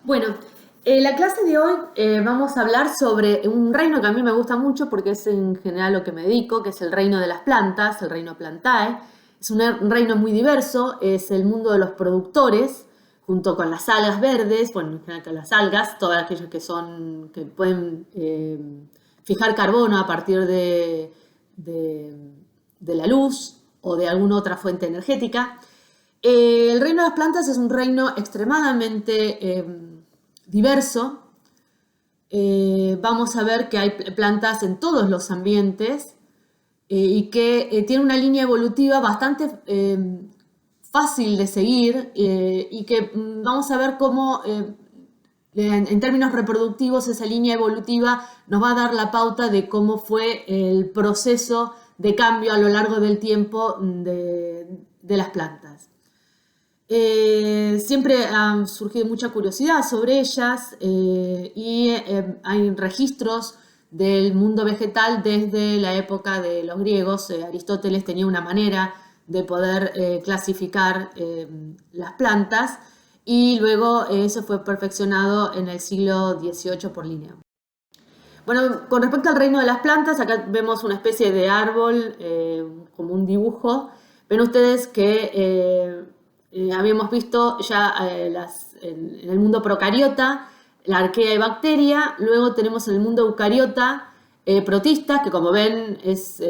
Bueno, la clase de hoy vamos a hablar sobre un reino que a mí me gusta mucho porque es en general lo que me dedico, que es el reino de las plantas, el reino Plantae. Es un reino muy diverso, es el mundo de los productores, junto con las algas verdes, bueno, en general con las algas, todas aquellas que pueden fijar carbono a partir de la luz o de alguna otra fuente energética. El reino de las plantas es un reino extremadamente diverso. Vamos a ver que hay plantas en todos los ambientes y que tiene una línea evolutiva bastante fácil de seguir y que vamos a ver cómo en términos reproductivos esa línea evolutiva nos va a dar la pauta de cómo fue el proceso de cambio a lo largo del tiempo de las plantas. Siempre ha surgido mucha curiosidad sobre ellas y hay registros del mundo vegetal desde la época de los griegos. Aristóteles tenía una manera de poder clasificar las plantas y luego eso fue perfeccionado en el siglo XVIII por Linneo. Bueno, con respecto al reino de las plantas, acá vemos una especie de árbol, como un dibujo. Ven ustedes que habíamos visto ya en el mundo procariota, la arquea y bacteria. Luego tenemos en el mundo eucariota protistas, que como ven es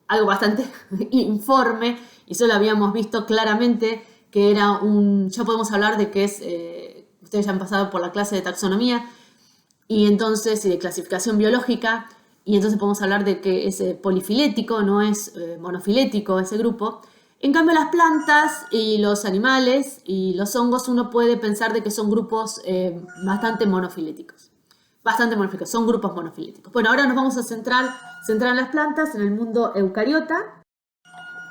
algo bastante informe y solo habíamos visto claramente que era ya podemos hablar de que es, ustedes ya han pasado por la clase de taxonomía, y entonces, y de clasificación biológica, y entonces podemos hablar de que es polifilético, no es monofilético ese grupo. En cambio, las plantas y los animales y los hongos uno puede pensar de que son grupos bastante monofiléticos. Son grupos monofiléticos. Bueno, ahora nos vamos a centrar en las plantas, en el mundo eucariota,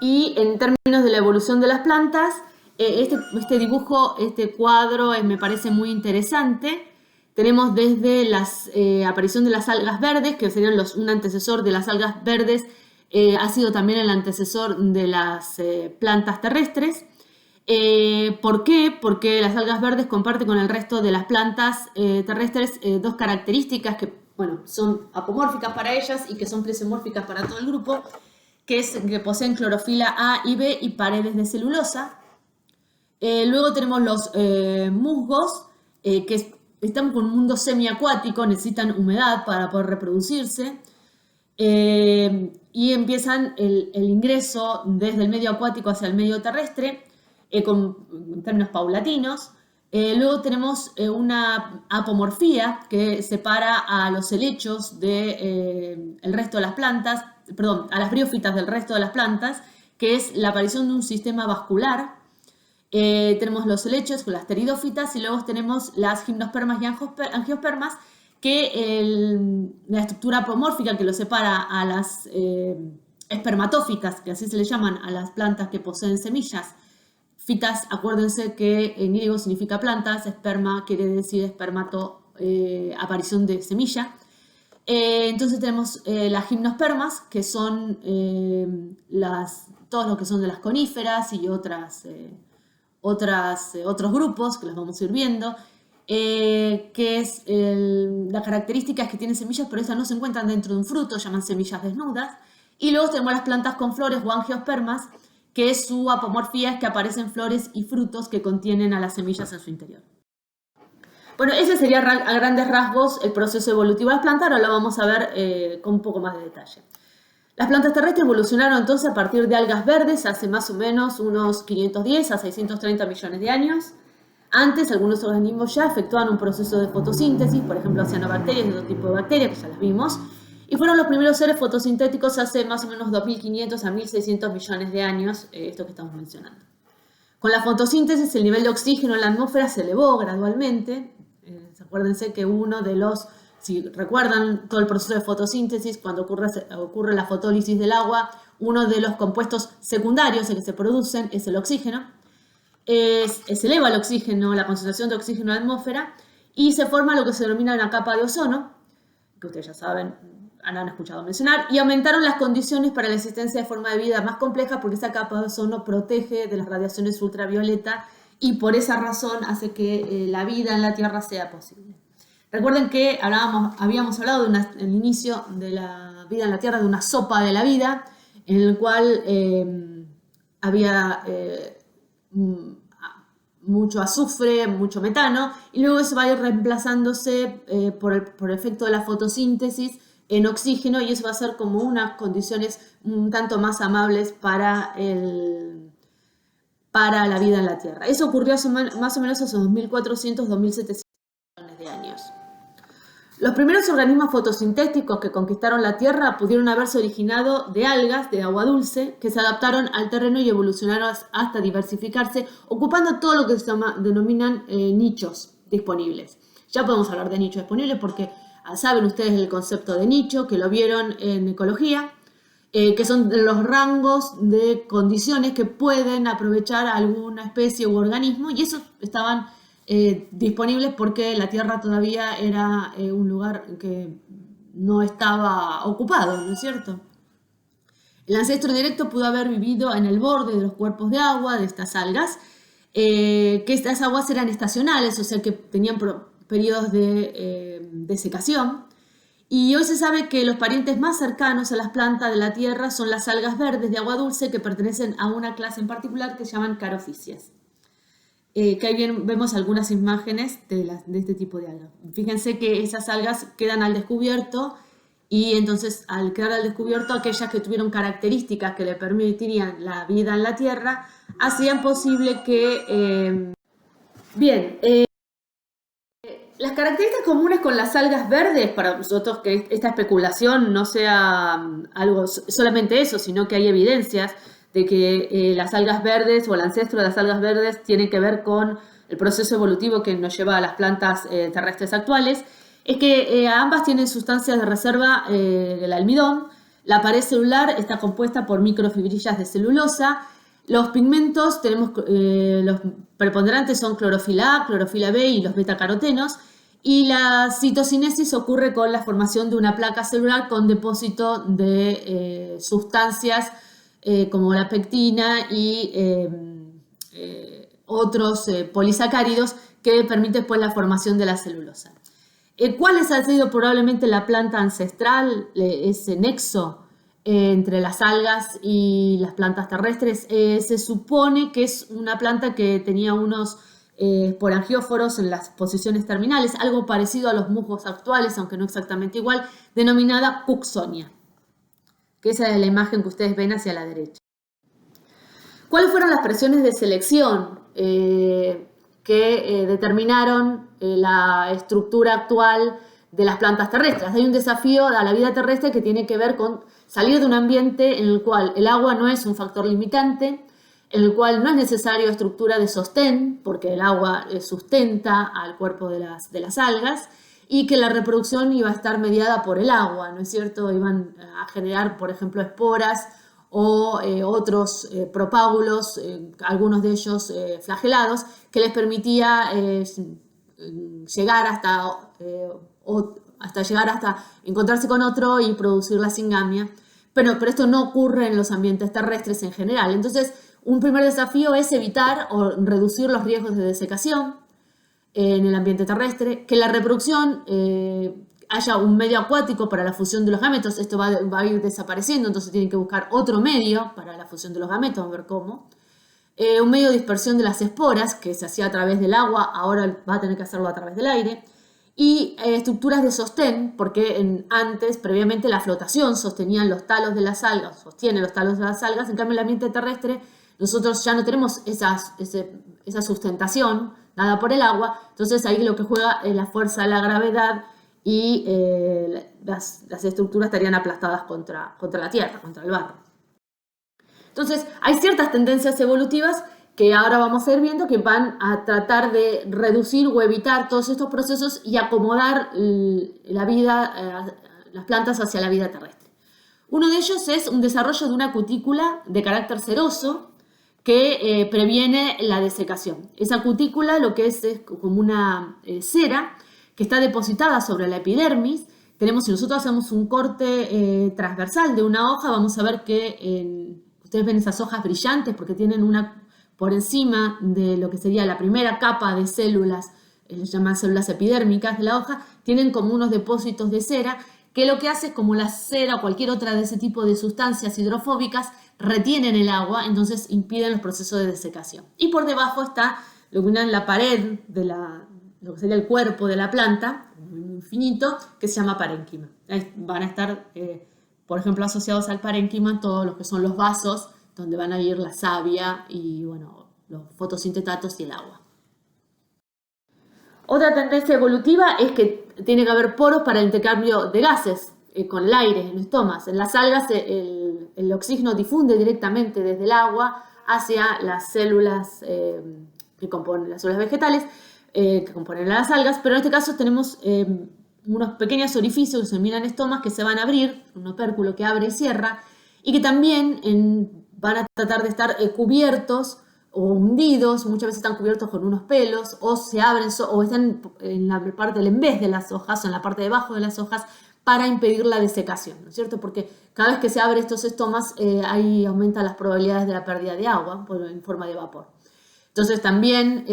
y en términos de la evolución de las plantas, este dibujo, este cuadro me parece muy interesante. Tenemos desde la aparición de las algas verdes, que serían un antecesor de las algas verdes, ha sido también el antecesor de las plantas terrestres. ¿Por qué? Porque las algas verdes comparten con el resto de las plantas terrestres dos características que, bueno, son apomórficas para ellas y que son presomórficas para todo el grupo, que es que poseen clorofila A y B y paredes de celulosa. Luego tenemos los musgos, que están con un mundo semiacuático, necesitan humedad para poder reproducirse, y empiezan el ingreso desde el medio acuático hacia el medio terrestre, en términos paulatinos. Luego tenemos una apomorfía que separa a los helechos del resto de las plantas, perdón, a las briófitas del resto de las plantas, que es la aparición de un sistema vascular. Tenemos los helechos con las pteridófitas y luego tenemos las gimnospermas y angiospermas, que la estructura apomórfica que los separa a las espermatófitas, que así se le llaman a las plantas que poseen semillas. Fitas, acuérdense que en griego significa plantas, esperma quiere decir aparición de semilla. Entonces tenemos las gimnospermas, que son todos los que son de las coníferas y otros grupos que los vamos a ir viendo, que es la característica es que tienen semillas, pero esas no se encuentran dentro de un fruto, llaman semillas desnudas. Y luego tenemos las plantas con flores o angiospermas, que su apomorfía es que aparecen flores y frutos que contienen a las semillas en su interior. Bueno, ese sería a grandes rasgos el proceso evolutivo de las plantas. Ahora lo vamos a ver con un poco más de detalle. Las plantas terrestres evolucionaron entonces a partir de algas verdes hace más o menos unos 510 a 630 millones de años. Antes, algunos organismos ya efectuaban un proceso de fotosíntesis, por ejemplo, cianobacterias y otro tipo de bacterias, que ya las vimos, y fueron los primeros seres fotosintéticos hace más o menos 2.500 a 1.600 millones de años, esto que estamos mencionando. Con la fotosíntesis, el nivel de oxígeno en la atmósfera se elevó gradualmente. Acuérdense que si recuerdan todo el proceso de fotosíntesis, cuando ocurre la fotólisis del agua, uno de los compuestos secundarios que se producen es el oxígeno. Se eleva el oxígeno, la concentración de oxígeno en la atmósfera, y se forma lo que se denomina una capa de ozono, que ustedes ya saben, han escuchado mencionar, y aumentaron las condiciones para la existencia de forma de vida más compleja porque esa capa de ozono protege de las radiaciones ultravioleta y por esa razón hace que la vida en la Tierra sea posible. Recuerden que habíamos hablado en el inicio de la vida en la Tierra de una sopa de la vida, en el cual había mucho azufre, mucho metano, y luego eso va a ir reemplazándose por efecto de la fotosíntesis en oxígeno, y eso va a ser como unas condiciones un tanto más amables para la vida en la Tierra. Eso ocurrió más o menos hace 2.400, 2.700 millones de años. Los primeros organismos fotosintéticos que conquistaron la Tierra pudieron haberse originado de algas de agua dulce que se adaptaron al terreno y evolucionaron hasta diversificarse, ocupando todo lo que se denominan nichos disponibles. Ya podemos hablar de nichos disponibles porque saben ustedes el concepto de nicho, que lo vieron en ecología, que son los rangos de condiciones que pueden aprovechar alguna especie u organismo, y esos estaban disponibles porque la Tierra todavía era un lugar que no estaba ocupado, ¿no es cierto? El ancestro directo pudo haber vivido en el borde de los cuerpos de agua de estas algas, que estas aguas eran estacionales, o sea que tenían periodos de desecación. Y hoy se sabe que los parientes más cercanos a las plantas de la Tierra son las algas verdes de agua dulce, que pertenecen a una clase en particular que se llaman carophysias. Que ahí bien vemos algunas imágenes de este tipo de algas. Fíjense que esas algas quedan al descubierto, y entonces al quedar al descubierto aquellas que tuvieron características que le permitirían la vida en la Tierra, hacían posible que... las características comunes con las algas verdes, para nosotros que esta especulación no sea algo solamente eso, sino que hay evidencias de que las algas verdes o el ancestro de las algas verdes tiene que ver con el proceso evolutivo que nos lleva a las plantas terrestres actuales, es que ambas tienen sustancias de reserva del almidón. La pared celular está compuesta por microfibrillas de celulosa. Los pigmentos, los preponderantes son clorofila A, clorofila B y los betacarotenos, y la citocinesis ocurre con la formación de una placa celular con depósito de sustancias como la pectina y otros polisacáridos que permiten pues la formación de la celulosa. ¿Cuál ha sido probablemente la planta ancestral, ese nexo entre las algas y las plantas terrestres? Se supone que es una planta que tenía unos esporangióforos en las posiciones terminales, algo parecido a los musgos actuales, aunque no exactamente igual, denominada Cooksonia, que esa es la imagen que ustedes ven hacia la derecha. ¿Cuáles fueron las presiones de selección que determinaron la estructura actual de las plantas terrestres? Hay un desafío a la vida terrestre que tiene que ver con salir de un ambiente en el cual el agua no es un factor limitante, en el cual no es necesario estructura de sostén, porque el agua sustenta al cuerpo de las algas, y que la reproducción iba a estar mediada por el agua, ¿no es cierto? Iban a generar, por ejemplo, esporas o otros propágulos, algunos de ellos flagelados, que les permitía llegar hasta encontrarse con otro y producir la singamia. Pero esto no ocurre en los ambientes terrestres en general. Entonces, un primer desafío es evitar o reducir los riesgos de desecación en el ambiente terrestre, que la reproducción haya un medio acuático para la fusión de los gametos. Esto va a ir desapareciendo, entonces tienen que buscar otro medio para la fusión de los gametos, vamos a ver cómo. Un medio de dispersión de las esporas, que se hacía a través del agua, ahora va a tener que hacerlo a través del aire. Y estructuras de sostén, porque previamente la flotación sostenía los talos de las algas, sostiene los talos de las algas. En cambio, en el ambiente terrestre nosotros ya no tenemos esa sustentación dada por el agua, entonces ahí lo que juega es la fuerza de la gravedad, y las estructuras estarían aplastadas contra la tierra, contra el barro. Entonces hay ciertas tendencias evolutivas que ahora vamos a ir viendo, que van a tratar de reducir o evitar todos estos procesos y acomodar la vida, las plantas hacia la vida terrestre. Uno de ellos es un desarrollo de una cutícula de carácter ceroso que previene la desecación. Esa cutícula lo que es como una cera que está depositada sobre la epidermis. Si nosotros hacemos un corte transversal de una hoja, vamos a ver que ustedes ven esas hojas brillantes porque tienen una por encima de lo que sería la primera capa de células, les llaman células epidérmicas de la hoja, tienen como unos depósitos de cera, que lo que hace es como la cera o cualquier otra de ese tipo de sustancias hidrofóbicas retienen el agua, entonces impiden los procesos de desecación. Y por debajo está lo que una en la pared de lo que sería el cuerpo de la planta, muy finito, que se llama parénquima. Ahí van a estar, por ejemplo, asociados al parénquima todos los que son los vasos, donde van a ir la savia y bueno, los fotosintetatos y el agua. Otra tendencia evolutiva es que tiene que haber poros para el intercambio de gases con el aire en estomas. En las algas el oxígeno difunde directamente desde el agua hacia las células que componen las células vegetales, que componen las algas, pero en este caso tenemos unos pequeños orificios que se denominan estomas que se van a abrir, un opérculo que abre y cierra, y que también van a tratar de estar cubiertos o hundidos, muchas veces están cubiertos con unos pelos, o se abren, o están en la parte del envés de las hojas, o en la parte de abajo de las hojas, para impedir la desecación, ¿no es cierto? Porque cada vez que se abren estos estomas, ahí aumentan las probabilidades de la pérdida de agua en forma de vapor. Entonces también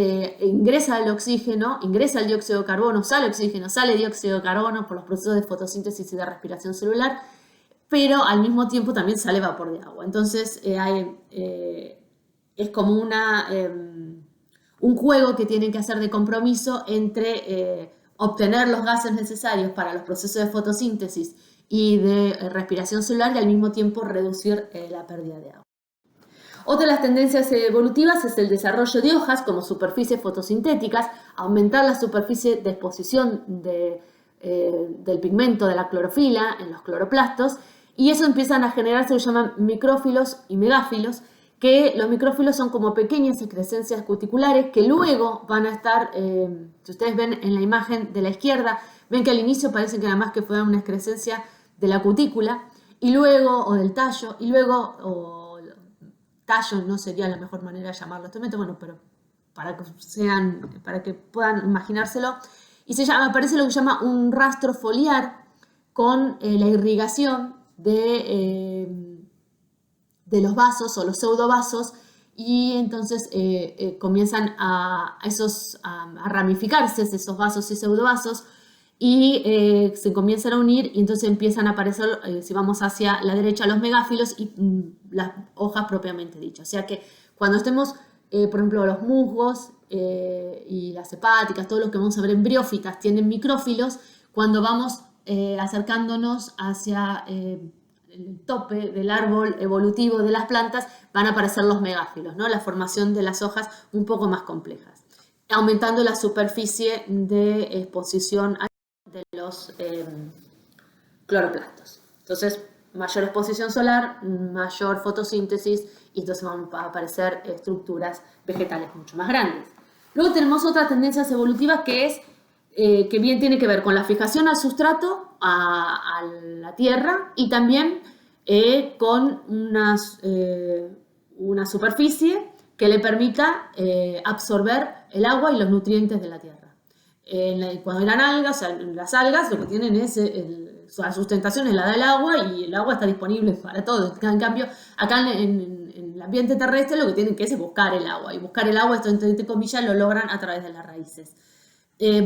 ingresa el oxígeno, ingresa el dióxido de carbono, sale oxígeno, sale dióxido de carbono por los procesos de fotosíntesis y de respiración celular, pero al mismo tiempo también sale vapor de agua. Entonces es como un juego que tienen que hacer de compromiso entre obtener los gases necesarios para los procesos de fotosíntesis y de respiración celular y al mismo tiempo reducir la pérdida de agua. Otra de las tendencias evolutivas es el desarrollo de hojas como superficies fotosintéticas, aumentar la superficie de exposición del pigmento de la clorofila en los cloroplastos, y eso empiezan a generarse lo que llaman micrófilos y megáfilos, que los micrófilos son como pequeñas excrescencias cuticulares que luego van a estar, si ustedes ven en la imagen de la izquierda, ven que al inicio parece que nada más que fue una excrescencia de la cutícula, y luego, o del tallo, y luego, tallo no sería la mejor manera de llamarlo este momento, bueno, pero para que puedan imaginárselo, y aparece lo que se llama un rastro foliar con la irrigación de los vasos o los pseudovasos, y entonces comienzan a ramificarse esos vasos y pseudovasos y se comienzan a unir, y entonces empiezan a aparecer, si vamos hacia la derecha, los megáfilos y las hojas propiamente dichas. O sea que cuando estemos, por ejemplo, los musgos y las hepáticas, todo lo que vamos a ver en briófitas tienen micrófilos, cuando vamos acercándonos hacia el tope del árbol evolutivo de las plantas, van a aparecer los megáfilos, ¿no? La formación de las hojas un poco más complejas, aumentando la superficie de exposición de los cloroplastos. Entonces, mayor exposición solar, mayor fotosíntesis, y entonces van a aparecer estructuras vegetales mucho más grandes. Luego tenemos otras tendencias evolutivas que es que bien tiene que ver con la fijación al sustrato, a la tierra, y también con una superficie que le permita absorber el agua y los nutrientes de la tierra. Cuando eran algas, o sea, las algas lo que tienen es la sustentación es la del agua, y el agua está disponible para todos. En cambio, acá en el ambiente terrestre lo que tienen que es buscar el agua, y buscar el agua, esto entre comillas, lo logran a través de las raíces.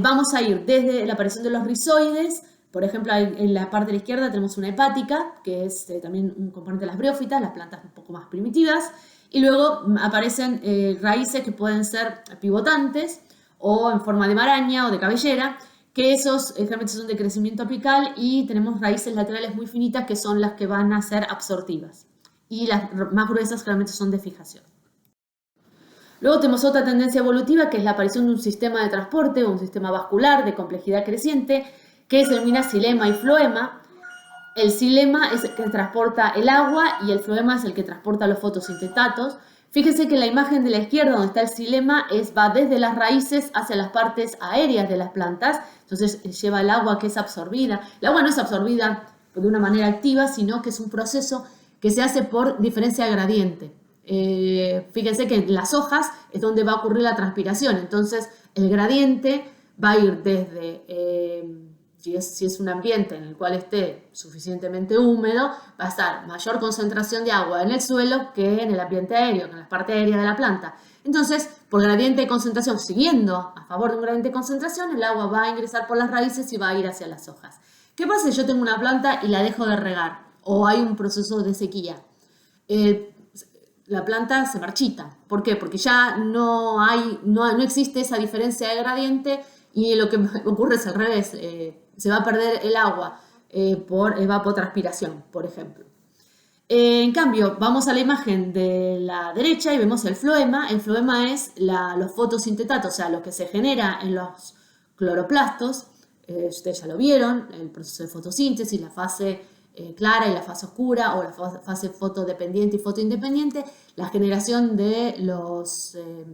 Vamos a ir desde la aparición de los rizoides. Por ejemplo, en la parte de la izquierda tenemos una hepática, que es también un componente de las briófitas, las plantas un poco más primitivas, y luego aparecen raíces que pueden ser pivotantes o en forma de maraña o de cabellera, que esos generalmente son de crecimiento apical, y tenemos raíces laterales muy finitas que son las que van a ser absortivas, y las más gruesas generalmente son de fijación. Luego tenemos otra tendencia evolutiva, que es la aparición de un sistema de transporte o un sistema vascular de complejidad creciente, que se denomina xilema y floema. El xilema es el que transporta el agua y el floema es el que transporta los fotosintetatos. Fíjense que en la imagen de la izquierda, donde está el xilema, va desde las raíces hacia las partes aéreas de las plantas, entonces lleva el agua que es absorbida. El agua no es absorbida de una manera activa, sino que es un proceso que se hace por diferencia de gradiente. Fíjense que en las hojas es donde va a ocurrir la transpiración, entonces el gradiente va a ir desde si es un ambiente en el cual esté suficientemente húmedo, va a estar mayor concentración de agua en el suelo que en el ambiente aéreo, que en la parte aérea de la planta. Entonces, por gradiente de concentración, siguiendo a favor de un gradiente de concentración, el agua va a ingresar por las raíces y va a ir hacia las hojas. ¿Qué pasa si yo tengo una planta y la dejo de regar? O hay un proceso de sequía. La planta se marchita. ¿Por qué? Porque ya no existe esa diferencia de gradiente y lo que ocurre es al revés. Se va a perder el agua por evapotranspiración, por ejemplo. En cambio, vamos a la imagen de la derecha y vemos el floema. El floema es los fotosintetatos, o sea, lo que se genera en los cloroplastos. Ustedes ya lo vieron, el proceso de fotosíntesis, la fase clara y la fase oscura, o la fase fotodependiente y fotoindependiente, la generación de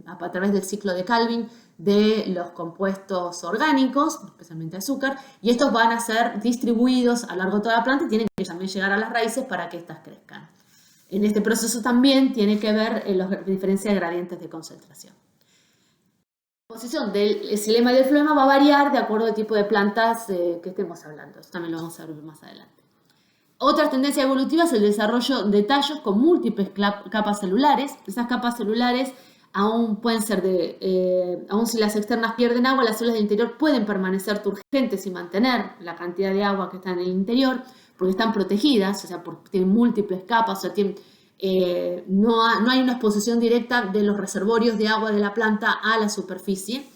a través del ciclo de Calvin, de los compuestos orgánicos, especialmente azúcar, y estos van a ser distribuidos a lo largo de toda la planta y tienen que también llegar a las raíces para que éstas crezcan. En este proceso también tiene que ver la diferencia de gradientes de concentración. La composición del xilema y del floema va a variar de acuerdo al tipo de plantas que estemos hablando. Esto también lo vamos a ver más adelante. Otra tendencia evolutiva es el desarrollo de tallos con múltiples capas celulares. Esas capas celulares aún pueden ser aún si las externas pierden agua, las células del interior pueden permanecer turgentes y mantener la cantidad de agua que está en el interior, porque están protegidas, o sea, porque tienen múltiples capas, o sea, no hay una exposición directa de los reservorios de agua de la planta a la superficie.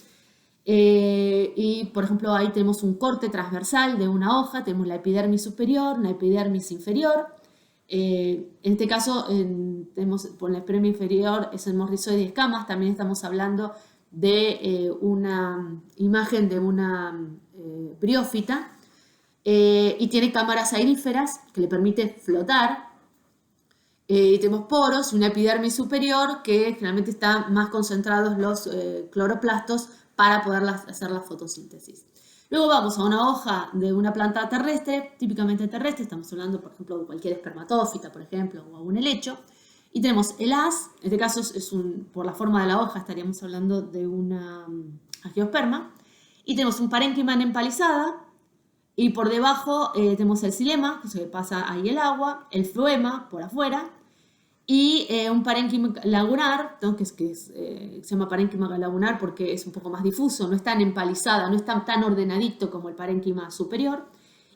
Y por ejemplo ahí tenemos un corte transversal de una hoja, tenemos la epidermis superior, una epidermis inferior. En este caso tenemos por la epidermis inferior es el morrizoide y escamas. También estamos hablando de una imagen de una briófita y tiene cámaras aeríferas que le permite flotar. Y tenemos poros y una epidermis superior que generalmente están más concentrados los cloroplastos para poder hacer la fotosíntesis. Luego vamos a una hoja de una planta terrestre, típicamente terrestre, estamos hablando por ejemplo de cualquier espermatófita, por ejemplo, o un helecho, y tenemos el haz, en este caso por la forma de la hoja estaríamos hablando de una angiosperma, y tenemos un parénquima en empalizada, y por debajo tenemos el xilema, que se pasa ahí el agua, el floema por afuera, y un parénquima lagunar, ¿no? que se llama parénquima lagunar porque es un poco más difuso, no es tan empalizada, no es tan ordenadito como el parénquima superior,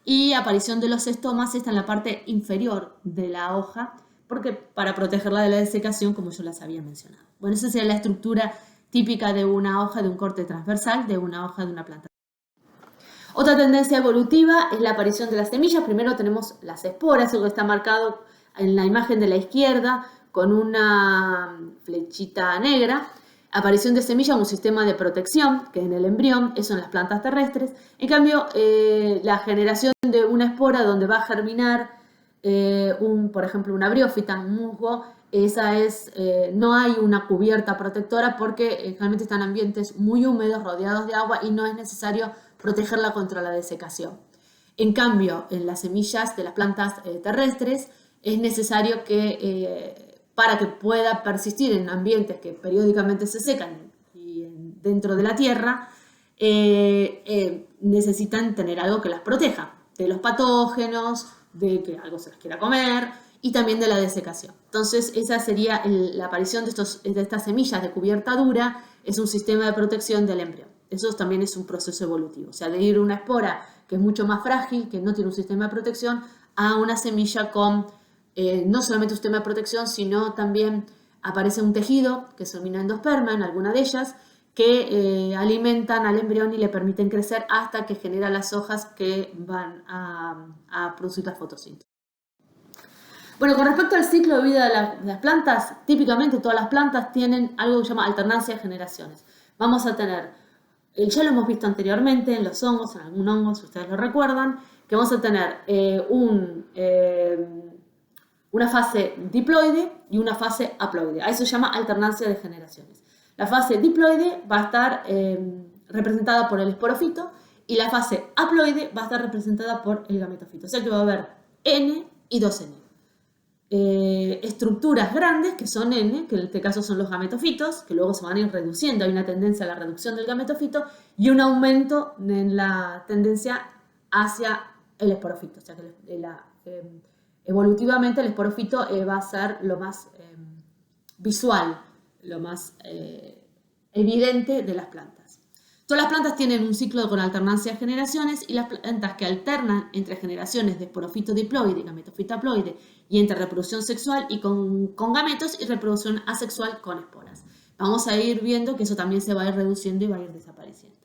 y aparición de los estomas está en la parte inferior de la hoja, porque para protegerla de la desecación, como yo las había mencionado. Bueno, esa sería la estructura típica de una hoja de un corte transversal, de una hoja de una planta. Otra tendencia evolutiva es la aparición de las semillas. Primero tenemos las esporas, eso que está marcado en la imagen de la izquierda con una flechita negra. Aparición de semillas, un sistema de protección que en el embrión, eso en las plantas terrestres. En cambio, la generación de una espora donde va a germinar por ejemplo una briófita, un musgo, no hay una cubierta protectora porque generalmente están en ambientes muy húmedos, rodeados de agua y no es necesario protegerla contra la desecación. En cambio, en las semillas de las plantas terrestres es necesario que para que pueda persistir en ambientes que periódicamente se secan y dentro de la tierra, necesitan tener algo que las proteja de los patógenos, de que algo se las quiera comer y también de la desecación. Entonces esa sería la aparición de estas semillas de cubierta dura, es un sistema de protección del embrión. Eso también es un proceso evolutivo, o sea, de ir de una espora que es mucho más frágil, que no tiene un sistema de protección, a una semilla con no solamente un sistema de protección, sino también aparece un tejido que es el endosperma en alguna de ellas, que alimentan al embrión y le permiten crecer hasta que genera las hojas que van a producir la fotosíntesis. Bueno, con respecto al ciclo de vida de las plantas, típicamente todas las plantas tienen algo que se llama alternancia de generaciones. Vamos a tener, ya lo hemos visto anteriormente en los hongos, en algún hongo, si ustedes lo recuerdan, que vamos a tener una fase diploide y una fase haploide. A eso se llama alternancia de generaciones. La fase diploide va a estar representada por el esporofito y la fase haploide va a estar representada por el gametofito. O sea que va a haber N y 2N. Estructuras grandes que son N, que en este caso son los gametofitos, que luego se van a ir reduciendo. Hay una tendencia a la reducción del gametofito y un aumento en la tendencia hacia el esporófito. O sea que evolutivamente el esporófito va a ser lo más visual, lo más evidente de las plantas. Todas las plantas tienen un ciclo con alternancia de generaciones, y las plantas que alternan entre generaciones de esporófito diploide y gametofito haploide, y entre reproducción sexual y con gametos, y reproducción asexual con esporas. Vamos a ir viendo que eso también se va a ir reduciendo y va a ir desapareciendo.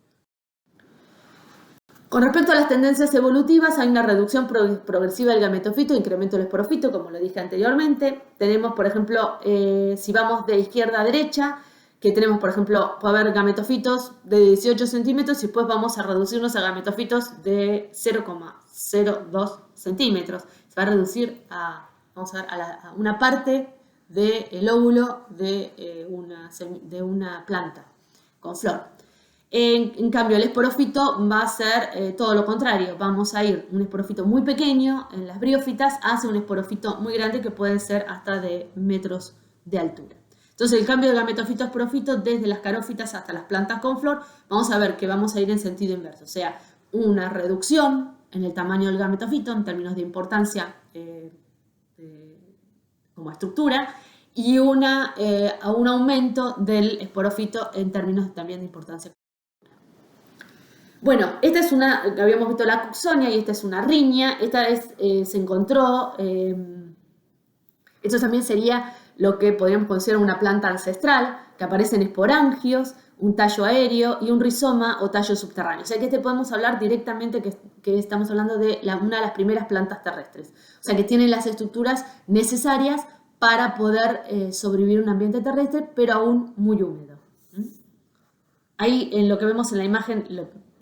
Con respecto a las tendencias evolutivas, hay una reducción progresiva del gametofito, incremento del esporófito, como lo dije anteriormente. Tenemos, por ejemplo, si vamos de izquierda a derecha, que tenemos, por ejemplo, puede haber gametofitos de 18 centímetros y después vamos a reducirnos a gametofitos de 0,02 centímetros. Se va a reducir a, vamos a ver, a una parte del óvulo de una planta con flor. En cambio, el esporófito va a ser todo lo contrario. Vamos a ir un esporófito muy pequeño en las briófitas hacia un esporófito muy grande que puede ser hasta de metros de altura. Entonces, el cambio de gametofito a esporófito desde las carófitas hasta las plantas con flor, vamos a ver que vamos a ir en sentido inverso. O sea, una reducción en el tamaño del gametofito en términos de importancia como estructura, y un aumento del esporófito en términos también de importancia. Bueno, esta es una, habíamos visto la Cooksonia y esta es una riña. Esta se encontró, esto también sería lo que podríamos considerar una planta ancestral, que aparecen esporangios, un tallo aéreo y un rizoma o tallo subterráneo. O sea que podemos hablar directamente que estamos hablando de una de las primeras plantas terrestres. O sea que tienen las estructuras necesarias para poder sobrevivir en un ambiente terrestre, pero aún muy húmedo. Ahí en lo que vemos en la imagen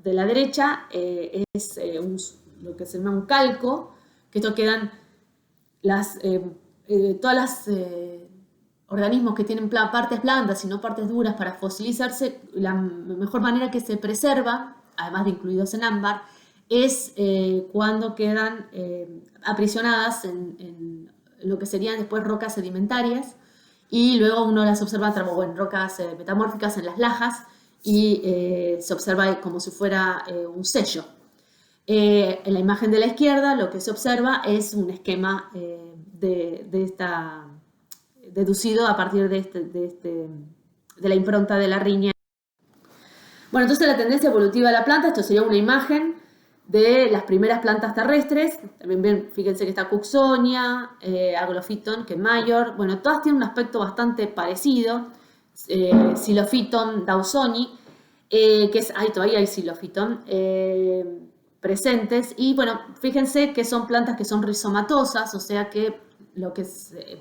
de la derecha es lo que se llama un calco, que esto quedan todas las organismos que tienen partes blandas y no partes duras para fosilizarse. La mejor manera que se preserva, además de incluidos en ámbar, es cuando quedan aprisionadas en lo que serían después rocas sedimentarias, y luego uno las observa en rocas metamórficas en las lajas, y se observa como si fuera un sello. En la imagen de la izquierda lo que se observa es un esquema deducido a partir de la impronta de la riña. Bueno, entonces la tendencia evolutiva de la planta, esto sería una imagen de las primeras plantas terrestres. También ven, fíjense que está Cooksonia, Aglophyton, que es mayor. Bueno, todas tienen un aspecto bastante parecido. Xylophyton dawsoni, que es, todavía hay Xylophyton presentes. Y bueno, fíjense que son plantas que son rizomatosas, o sea que lo que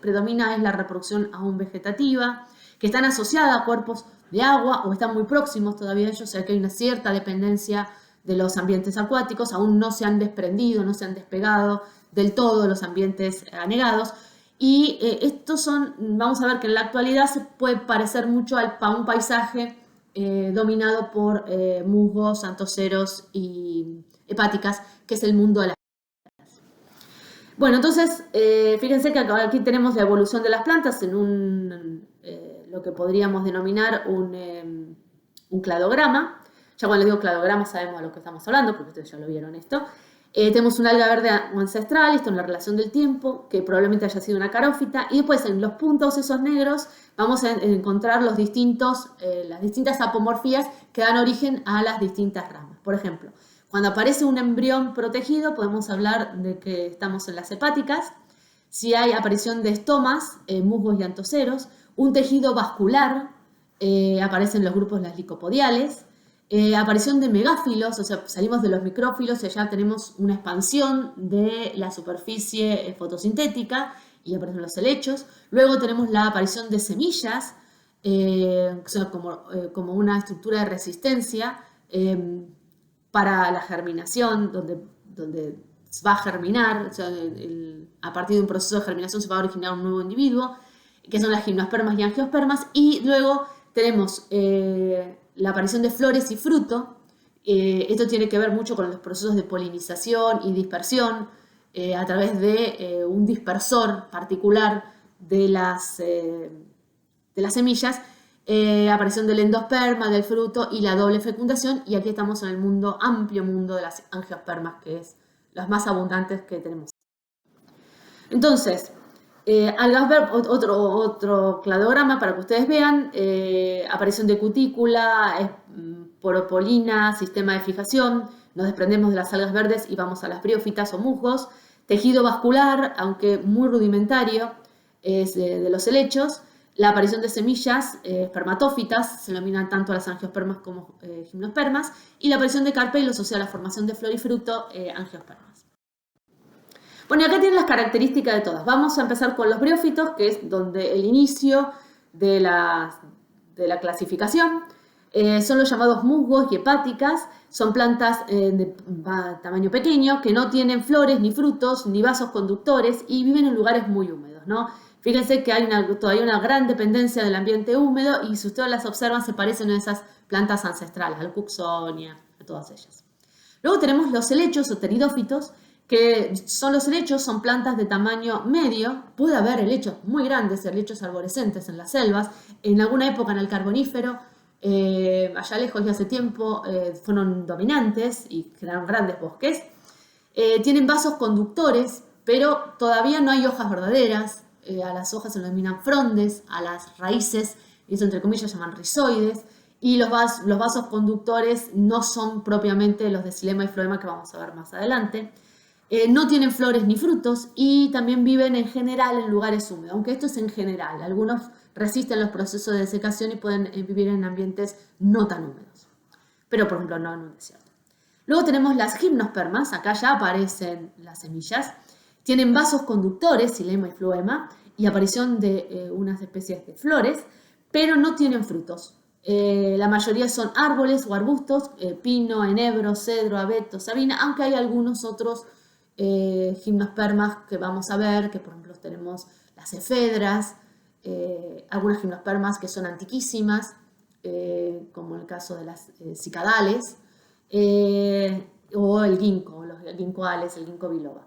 predomina es la reproducción aún vegetativa, que están asociadas a cuerpos de agua o están muy próximos todavía a ellos, o sea que hay una cierta dependencia de los ambientes acuáticos, aún no se han desprendido, no se han despegado del todo de los ambientes anegados. Y estos son, vamos a ver que en la actualidad se puede parecer mucho a un paisaje dominado por musgos, antoceros y hepáticas, que es el mundo de las plantas. Bueno, entonces, fíjense que aquí tenemos la evolución de las plantas en lo que podríamos denominar un cladograma. Ya cuando les digo cladograma sabemos a lo que estamos hablando, porque ustedes ya lo vieron esto. Tenemos un alga verde ancestral, esto en la relación del tiempo, que probablemente haya sido una carófita, y después en los puntos esos negros vamos a encontrar las distintas apomorfías que dan origen a las distintas ramas. Por ejemplo, cuando aparece un embrión protegido podemos hablar de que estamos en las hepáticas. Si hay aparición de estomas, musgos y antoceros, un tejido vascular, aparecen los grupos las licopodiales. Aparición de megáfilos, o sea, salimos de los micrófilos y allá tenemos una expansión de la superficie fotosintética y aparecen los helechos. Luego tenemos la aparición de semillas, o sea, como una estructura de resistencia para la germinación, donde va a germinar, o sea, a partir de un proceso de germinación se va a originar un nuevo individuo, que son las gimnospermas y angiospermas, y luego tenemos la aparición de flores y fruto. Esto tiene que ver mucho con los procesos de polinización y dispersión a través de un dispersor particular de las semillas, aparición del endosperma, del fruto y la doble fecundación. Y aquí estamos en el mundo, amplio mundo de las angiospermas, que es los más abundantes que tenemos. Entonces, algas verdes, otro cladograma para que ustedes vean, aparición de cutícula, poropolina, sistema de fijación, nos desprendemos de las algas verdes y vamos a las briófitas o musgos, tejido vascular, aunque muy rudimentario, es de los helechos, la aparición de semillas espermatófitas, se denominan tanto las angiospermas como gimnospermas, y la aparición de carpelos, o sea, la formación de flor y fruto, angiospermas. Bueno, y acá tienen las características de todas. Vamos a empezar con los briófitos, que es donde el inicio de la clasificación. Son los llamados musgos y hepáticas. Son plantas de tamaño pequeño que no tienen flores, ni frutos, ni vasos conductores y viven en lugares muy húmedos, ¿no? Fíjense que hay todavía una gran dependencia del ambiente húmedo y si ustedes las observan se parecen a esas plantas ancestrales, al Cooksonia, a todas ellas. Luego tenemos los helechos o pteridófitos, que son los helechos, son plantas de tamaño medio. Puede haber helechos muy grandes, helechos arborescentes en las selvas. En alguna época en el Carbonífero, allá lejos y hace tiempo, fueron dominantes y crearon grandes bosques. Tienen vasos conductores, pero todavía no hay hojas verdaderas. A las hojas se denominan frondes, a las raíces, y eso entre comillas se llaman rizoides. Y los vasos conductores no son propiamente los de xilema y floema que vamos a ver más adelante. No tienen flores ni frutos y también viven en general en lugares húmedos, aunque esto es en general. Algunos resisten los procesos de desecación y pueden vivir en ambientes no tan húmedos, pero por ejemplo no en un desierto. Luego tenemos las gimnospermas, acá ya aparecen las semillas. Tienen vasos conductores, xilema y floema, y aparición de unas especies de flores, pero no tienen frutos. La mayoría son árboles o arbustos, pino, enebro, cedro, abeto, sabina, aunque hay algunos otros gimnospermas que vamos a ver, que por ejemplo tenemos las efedras, algunas gimnospermas que son antiquísimas, como el caso de las cicadales, o el ginkgo, los ginkgoales, el ginkgo biloba.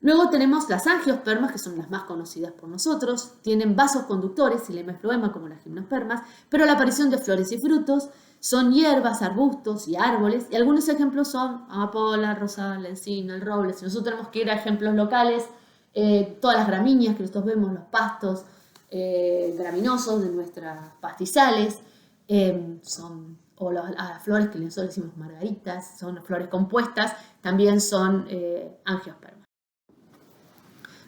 Luego tenemos las angiospermas, que son las más conocidas por nosotros. Tienen vasos conductores, xilema y floema, como las gimnospermas, pero la aparición de flores y frutos son hierbas, arbustos y árboles. Y algunos ejemplos son amapola, rosal, encina, el roble. Si nosotros tenemos que ir a ejemplos locales, todas las gramíneas que nosotros vemos, los pastos graminosos de nuestras pastizales, o las flores que nosotros decimos margaritas, son flores compuestas, también son angiospermas.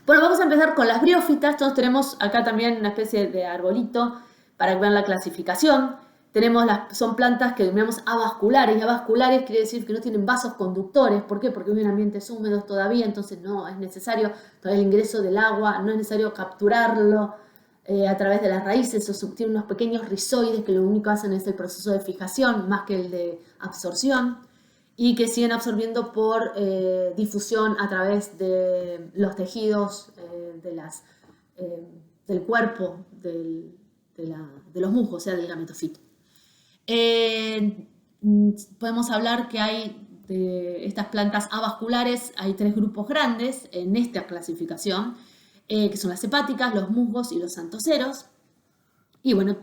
Bueno, vamos a empezar con las briófitas. Todos tenemos acá también una especie de arbolito para que vean la clasificación. Son plantas que denominamos avasculares, y avasculares quiere decir que no tienen vasos conductores. ¿Por qué? Porque viven en ambientes húmedos todavía, entonces no es necesario todavía el ingreso del agua, no es necesario capturarlo a través de las raíces, o tienen unos pequeños rizoides que lo único que hacen es el proceso de fijación más que el de absorción, y que siguen absorbiendo por difusión a través de los tejidos del cuerpo de los musgos, o sea, del gametofito. Podemos hablar que hay de estas plantas avasculares, hay 3 grupos grandes en esta clasificación, que son las hepáticas, los musgos y los antoceros. Y bueno,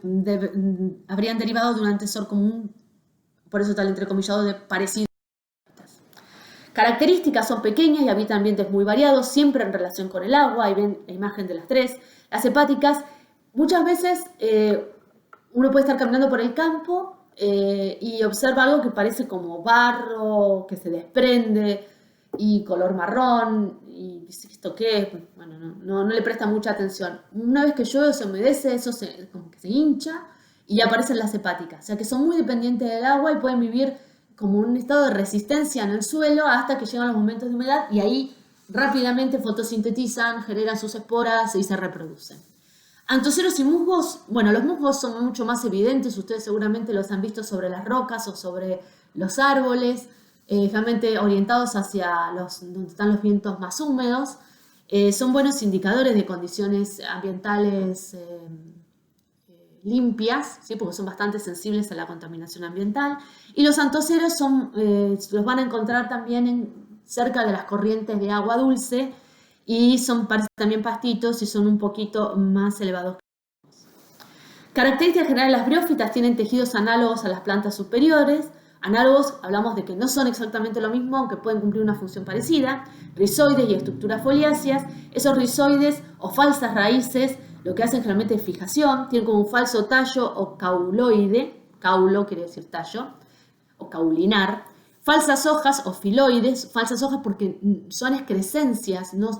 habrían derivado de un antecesor común, por eso está el entrecomillado de parecido. Características: son pequeñas y habitan ambientes muy variados, siempre en relación con el agua. Ahí ven la imagen de las 3. Las hepáticas, muchas veces uno puede estar caminando por el campo y observa algo que parece como barro, que se desprende y color marrón, y dice, ¿esto qué es? Bueno, no le presta mucha atención. Una vez que llueve o se humedece, eso como que se hincha y aparecen las hepáticas. O sea que son muy dependientes del agua y pueden vivir como un estado de resistencia en el suelo hasta que llegan los momentos de humedad y ahí rápidamente fotosintetizan, generan sus esporas y se reproducen. Antoceros y musgos, bueno, los musgos son mucho más evidentes, ustedes seguramente los han visto sobre las rocas o sobre los árboles, generalmente orientados hacia donde están los vientos más húmedos. Son buenos indicadores de condiciones ambientales limpias, ¿sí? Porque son bastante sensibles a la contaminación ambiental. Y los antoceros los van a encontrar también cerca de las corrientes de agua dulce y parecen también pastitos y son un poquito más elevados. Características generales de las briófitas: tienen tejidos análogos a las plantas superiores. Análogos, hablamos de que no son exactamente lo mismo, aunque pueden cumplir una función parecida. Rizoides y estructuras foliáceas. Esos rizoides o falsas raíces lo que hacen generalmente es fijación, tienen como un falso tallo o cauloide, caulo quiere decir tallo, o caulinar. Falsas hojas o filoides, falsas hojas porque son excrescencias, no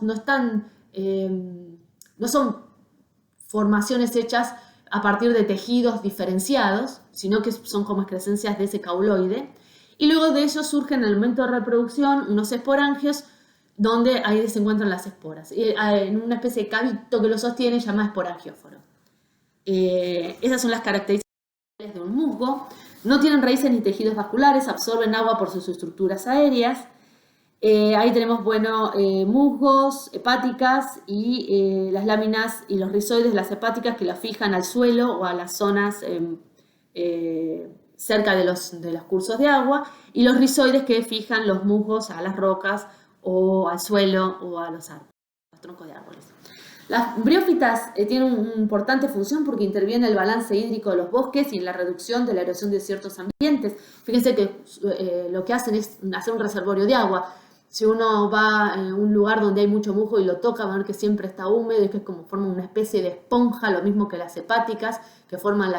son formaciones hechas a partir de tejidos diferenciados, sino que son como excrescencias de ese cauloide. Y luego de eso surgen en el momento de reproducción unos esporangios, donde ahí se encuentran las esporas, en una especie de cavito que lo sostiene llamado esporangióforo. Esas son las características de un musgo. No tienen raíces ni tejidos vasculares, absorben agua por sus estructuras aéreas. Ahí tenemos, musgos, hepáticas y las láminas y los rizoides de las hepáticas que las fijan al suelo o a las zonas cerca de los cursos de agua, y los rizoides que fijan los musgos a las rocas o al suelo o a los árboles, los troncos de árboles. Las briófitas tienen una importante función porque intervienen en el balance hídrico de los bosques y en la reducción de la erosión de ciertos ambientes. Fíjense que lo que hacen es hacer un reservorio de agua. Si uno va a un lugar donde hay mucho musgo y lo toca, va a ver que siempre está húmedo, y que es como forma una especie de esponja, lo mismo que las hepáticas, que forman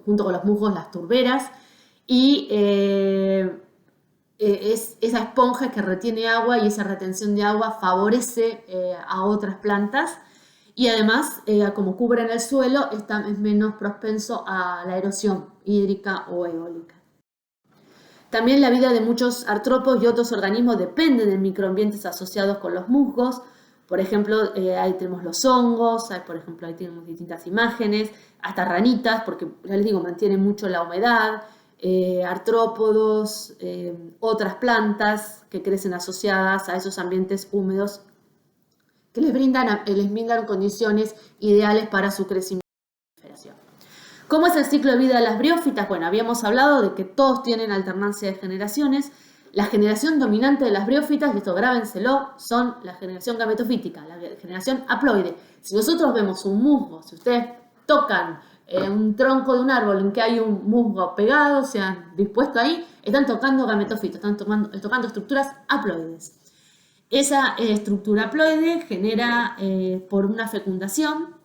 junto con los musgos las turberas. Y esa esponja que retiene agua, y esa retención de agua favorece a otras plantas, y además, como cubren el suelo, es menos propenso a la erosión hídrica o eólica. También la vida de muchos artrópodos y otros organismos depende de microambientes asociados con los musgos. Por ejemplo, ahí tenemos los hongos, por ejemplo, ahí tenemos distintas imágenes, hasta ranitas, porque ya les digo, mantienen mucho la humedad, artrópodos, otras plantas que crecen asociadas a esos ambientes húmedos que les brindan condiciones ideales para su crecimiento y proliferación. ¿Cómo es el ciclo de vida de las briófitas? Bueno, habíamos hablado de que todos tienen alternancia de generaciones. La generación dominante de las briófitas, y esto grábenselo, son la generación gametofítica, la generación haploide. Si nosotros vemos un musgo, si ustedes tocan un tronco de un árbol en que hay un musgo pegado, o sea, dispuesto ahí, están tocando gametofitos, están tocando estructuras haploides. Esa estructura haploide genera por una fecundación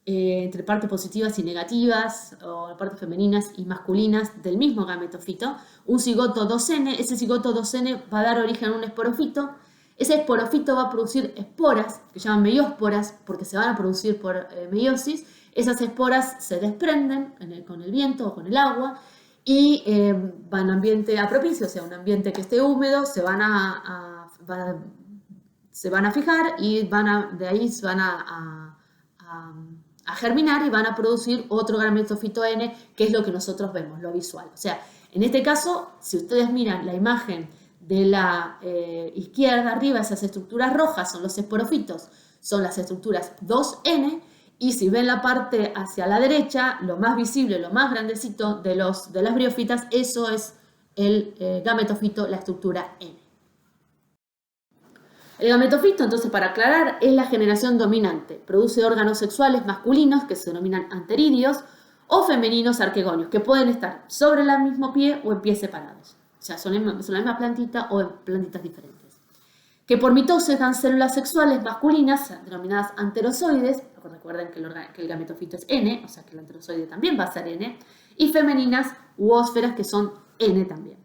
entre partes positivas y negativas, o partes femeninas y masculinas del mismo gametofito, un cigoto 2N. Ese cigoto 2N va a dar origen a un esporofito. Ese esporofito va a producir esporas, que se llaman meiósporas, porque se van a producir por meiosis. Esas esporas se desprenden con el viento o con el agua, y van a un ambiente propicio, o sea, un ambiente que esté húmedo, se van a fijar, y de ahí se van a germinar y van a producir otro gametofito N, que es lo que nosotros vemos, lo visual. O sea, en este caso, si ustedes miran la imagen de la izquierda arriba, esas estructuras rojas son los esporofitos, son las estructuras 2N, y si ven la parte hacia la derecha, lo más visible, lo más grandecito de las briófitas, eso es el gametofito, la estructura N. El gametofito, entonces, para aclarar, es la generación dominante. Produce órganos sexuales masculinos, que se denominan anteridios, o femeninos arquegonios, que pueden estar sobre el mismo pie o en pies separados. O sea, son la misma plantita o en plantitas diferentes. Que por mitosis dan células sexuales masculinas, denominadas anterozoides. Recuerden que el gametofito es N, o sea que el anterozoide también va a ser N. Y femeninas u ósferas, que son N también.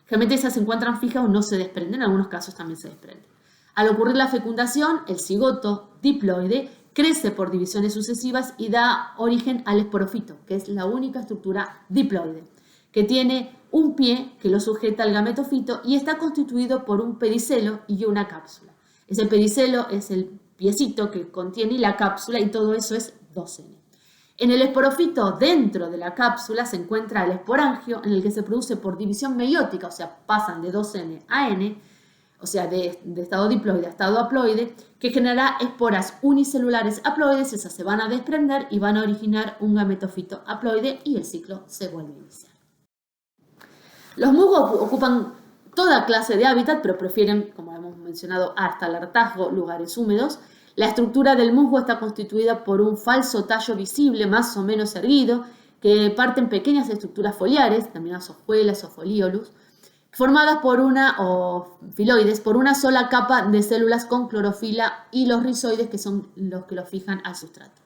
Generalmente esas se encuentran fijas o no se desprenden, en algunos casos también se desprenden. Al ocurrir la fecundación, el cigoto diploide crece por divisiones sucesivas y da origen al esporofito, que es la única estructura diploide, que tiene un pie que lo sujeta al gametofito y está constituido por un pedicelo y una cápsula. Ese pedicelo es el piecito que contiene la cápsula, y todo eso es 2N. En el esporofito, dentro de la cápsula, se encuentra el esporangio, en el que se produce por división meiótica, o sea, pasan de 2N a N, o sea, de estado diploide a estado haploide, que generará esporas unicelulares haploides. Esas se van a desprender y van a originar un gametofito haploide, y el ciclo se vuelve a iniciar. Los musgos ocupan toda clase de hábitat, pero prefieren, como hemos mencionado hasta el hartazgo, lugares húmedos. La estructura del musgo está constituida por un falso tallo visible, más o menos erguido, que parte en pequeñas estructuras foliares, denominadas hojuelas o folíolos, formadas o filoides, por una sola capa de células con clorofila y los rizoides, que son los que lo fijan al sustrato.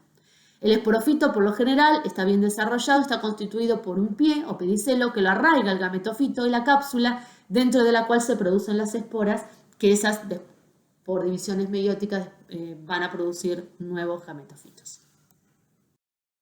El esporofito, por lo general, está bien desarrollado, está constituido por un pie o pedicelo que lo arraiga al gametofito y la cápsula dentro de la cual se producen las esporas, que esas, por divisiones meióticas, van a producir nuevos gametofitos.